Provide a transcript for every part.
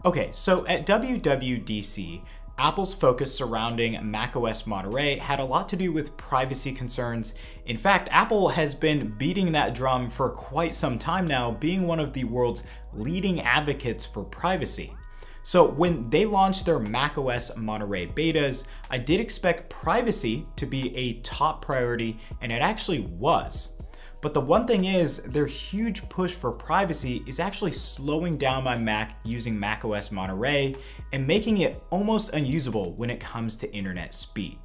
Okay, so at WWDC, Apple's focus surrounding macOS Monterey had a lot to do with privacy concerns. In fact, Apple has been beating that drum for quite some time now, being one of the world's leading advocates for privacy. So when they launched their macOS Monterey betas, I did expect privacy to be a top priority, and it actually was. But the one thing is, their huge push for privacy is actually slowing down my Mac using macOS Monterey and making it almost unusable when it comes to internet speed.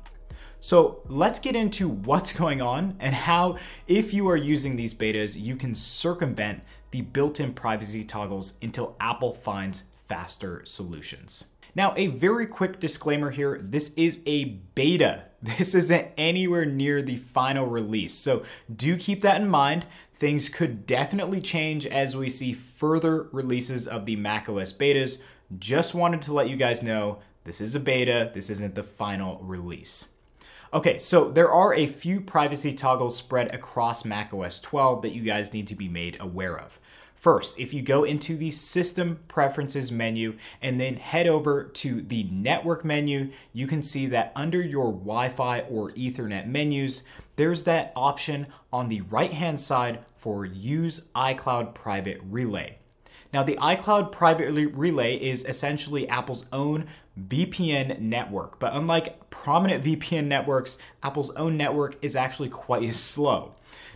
So let's get into what's going on and how, if you are using these betas, you can circumvent the built-in privacy toggles until Apple finds faster solutions. Now, a very quick disclaimer here, this is a beta. This isn't anywhere near the final release, so do keep that in mind. Things could definitely change as we see further releases of the macOS betas. Just wanted to let you guys know, this is a beta, this isn't the final release. Okay, so there are a few privacy toggles spread across macOS 12 that you guys need to be made aware of. First, if you go into the System Preferences menu and then head over to the Network menu, you can see that under your Wi-Fi or Ethernet menus, there's that option on the right-hand side for Use iCloud Private Relay. Now, the iCloud Private Relay is essentially Apple's own VPN network, but unlike prominent VPN networks, Apple's own network is actually quite slow.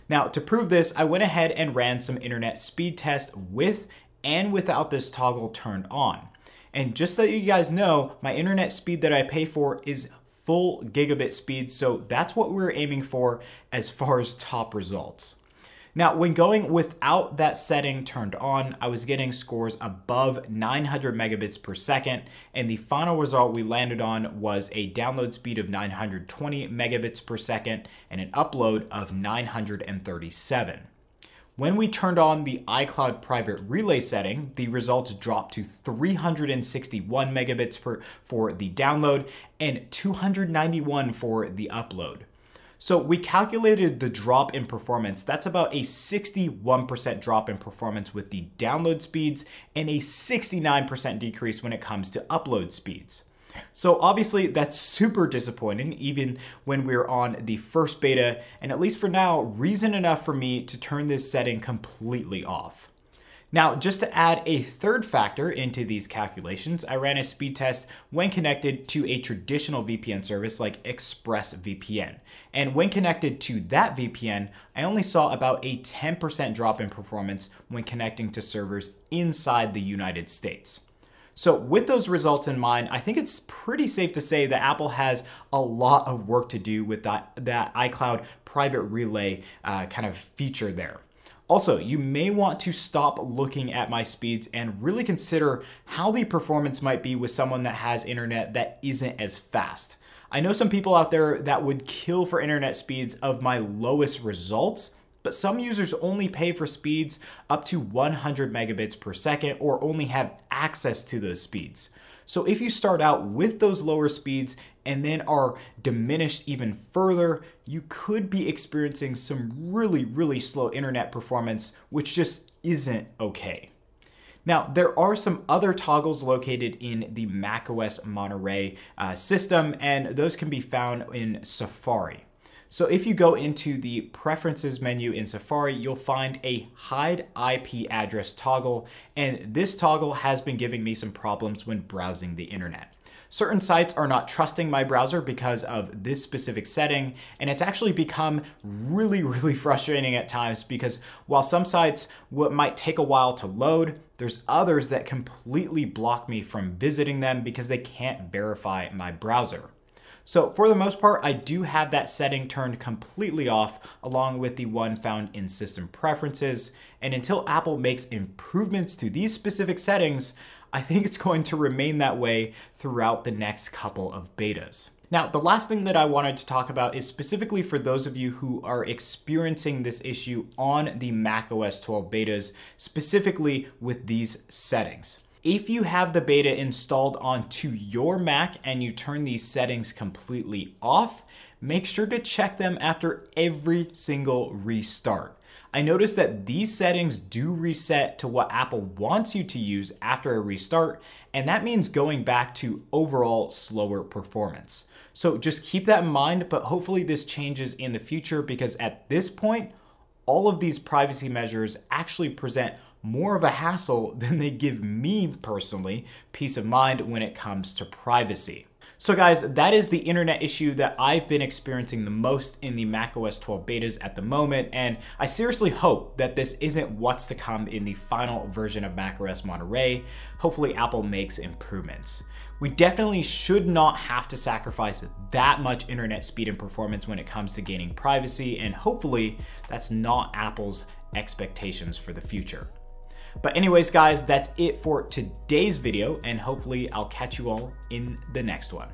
Now, to prove this, I went ahead and ran some internet speed tests with and without this toggle turned on. And just so you guys know, my internet speed that I pay for is full gigabit speed, so that's what we're aiming for as far as top results. Now, when going without that setting turned on, I was getting scores above 900 megabits per second, and the final result we landed on was a download speed of 920 megabits per second and an upload of 937. When we turned on the iCloud Private Relay setting, the results dropped to 361 megabits for the download and 291 for the upload. So we calculated the drop in performance. That's about a 61% drop in performance with the download speeds and a 69% decrease when it comes to upload speeds. So obviously that's super disappointing even when we're on the first beta, and at least for now, reason enough for me to turn this setting completely off. Now, just to add a third factor into these calculations, I ran a speed test when connected to a traditional VPN service like ExpressVPN. And when connected to that VPN, I only saw about a 10% drop in performance when connecting to servers inside the United States. So with those results in mind, I think it's pretty safe to say that Apple has a lot of work to do with that iCloud Private Relay kind of feature there. Also, you may want to stop looking at my speeds and really consider how the performance might be with someone that has internet that isn't as fast. I know some people out there that would kill for internet speeds of my lowest results, but some users only pay for speeds up to 100 megabits per second or only have access to those speeds. So if you start out with those lower speeds and then are diminished even further, you could be experiencing some really slow internet performance, which just isn't okay. Now, there are some other toggles located in the macOS Monterey system, and those can be found in Safari. So if you go into the Preferences menu in Safari, you'll find a Hide IP Address toggle, and this toggle has been giving me some problems when browsing the internet. Certain sites are not trusting my browser because of this specific setting, and it's actually become really frustrating at times because while some sites might take a while to load, there's others that completely block me from visiting them because they can't verify my browser. So for the most part, I do have that setting turned completely off along with the one found in System Preferences. And until Apple makes improvements to these specific settings, I think it's going to remain that way throughout the next couple of betas. Now, the last thing that I wanted to talk about is specifically for those of you who are experiencing this issue on the macOS 12 betas, specifically with these settings. If you have the beta installed onto your Mac and you turn these settings completely off, make sure to check them after every single restart. I noticed that these settings do reset to what Apple wants you to use after a restart, and that means going back to overall slower performance. So just keep that in mind, but hopefully this changes in the future, because at this point, all of these privacy measures actually present more of a hassle than they give me personally peace of mind when it comes to privacy. So guys, that is the internet issue that I've been experiencing the most in the macOS 12 betas at the moment, and I seriously hope that this isn't what's to come in the final version of macOS Monterey. Hopefully Apple makes improvements. We definitely should not have to sacrifice that much internet speed and performance when it comes to gaining privacy, and hopefully that's not Apple's expectations for the future. But anyways, guys, that's it for today's video, and hopefully I'll catch you all in the next one.